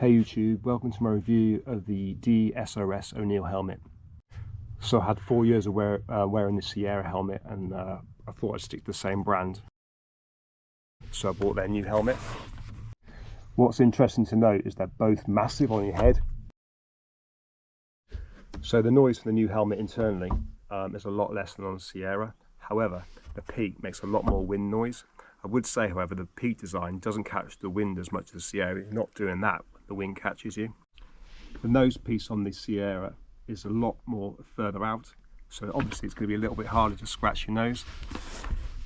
Hey YouTube, welcome to my review of the D-SRS O'Neill helmet. So I had 4 years of wearing the Sierra helmet, and I thought I'd stick to the same brand. So I bought their new helmet. What's interesting to note is they're both massive on your head. So the noise for the new helmet internally is a lot less than on the Sierra. However, the peak makes a lot more wind noise. I would say, however, the peak design doesn't catch the wind as much as the Sierra. You're not doing that when the wind catches you. The nose piece on the Sierra is a lot more further out, so obviously it's going to be a little bit harder to scratch your nose.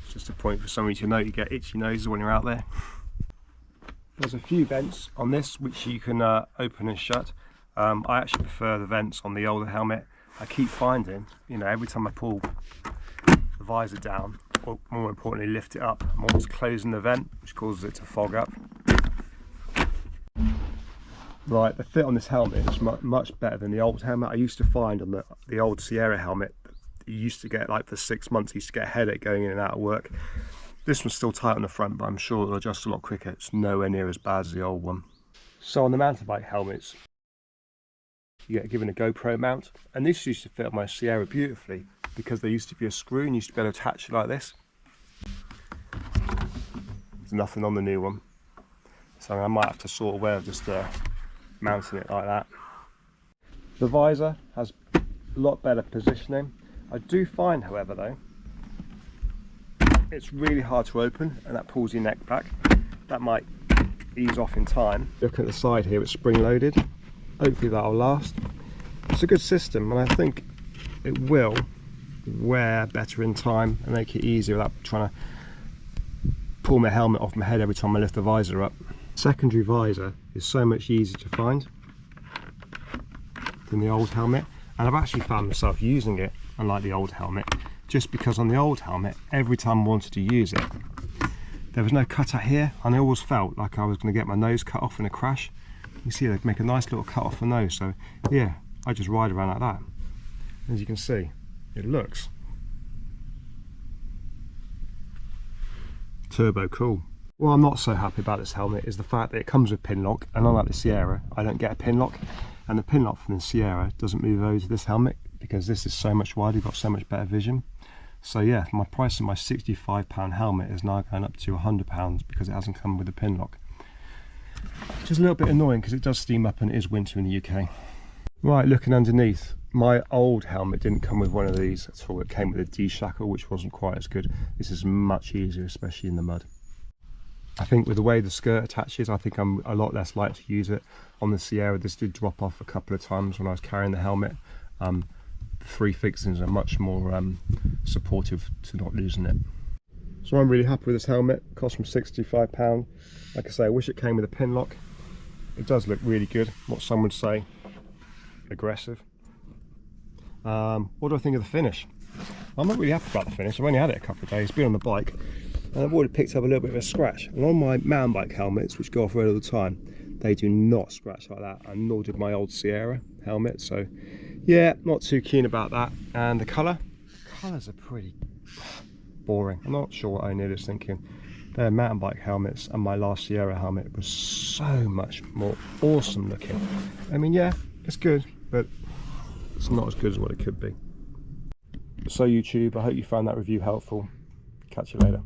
It's just a point for somebody to note you get itchy noses when you're out there. There's a few vents on this which you can open and shut. I actually prefer the vents on the older helmet. I keep finding, every time I pull the visor down, or more importantly lift it up, I'm always closing the vent, which causes it to fog up. Right, the fit on this helmet is much better than the old helmet. I used to find on the old Sierra helmet, you used to get, like for 6 months, you used to get a headache going in and out of work. This one's still tight on the front, but I'm sure it'll adjust a lot quicker. It's nowhere near as bad as the old one. So on the mountain bike helmets, you get given a GoPro mount, and this used to fit on my Sierra beautifully because there used to be a screw and you used to be able to attach it like this. There's nothing on the new one, so I might have to sort of way of just mounting it like that. The visor has a lot better positioning. I do find, however, though, it's really hard to open, and that pulls your neck back. That might ease off in time. Look at the side here, it's spring loaded. Hopefully that'll last. It's a good system, and I think it will wear better in time and make it easier without trying to pull my helmet off my head every time I lift the visor up. Secondary visor is so much easier to find than the old helmet, and I've actually found myself using it unlike the old helmet, just because on the old helmet, every time I wanted to use it, there was no cut out here, and I always felt like I was going to get my nose cut off in a crash. You see, they make a nice little cut off the nose, so yeah, I just ride around like that. As you can see, it looks turbo cool. What I'm not so happy about this helmet is the fact that it comes with pin lock, and unlike the Sierra, I don't get a pin lock, and the pin lock from the Sierra doesn't move over to this helmet because this is so much wider, you've got so much better vision. So yeah, my price of my £65 helmet is now going up to £100 because it hasn't come with a pin lock. Which is a little bit annoying because it does steam up and it is winter in the UK. Right, looking underneath, my old helmet didn't come with one of these at all. It came with a D-shackle, which wasn't quite as good. This is much easier, especially in the mud. I think with the way the skirt attaches, I think I'm a lot less likely to use it. On the Sierra, this did drop off a couple of times when I was carrying the helmet. The 3 fixings are much more supportive to not losing it. So I'm really happy with this helmet. It cost me £65. Like I say, I wish it came with a pin lock. It does look really good. What some would say, aggressive. What do I think of the finish? I'm not really happy about the finish. I've only had it a couple of days, been on the bike, and I've already picked up a little bit of a scratch. And on my mountain bike helmets, which go off road all the time, they do not scratch like that, and nor did my old Sierra helmet. So yeah, not too keen about that. And the colours are pretty boring. I'm not sure what O'Neill is thinking. Their mountain bike helmets and my last Sierra helmet was so much more awesome looking. I mean, yeah, it's good, but it's not as good as what it could be. So YouTube, I hope you found that review helpful. Catch you later.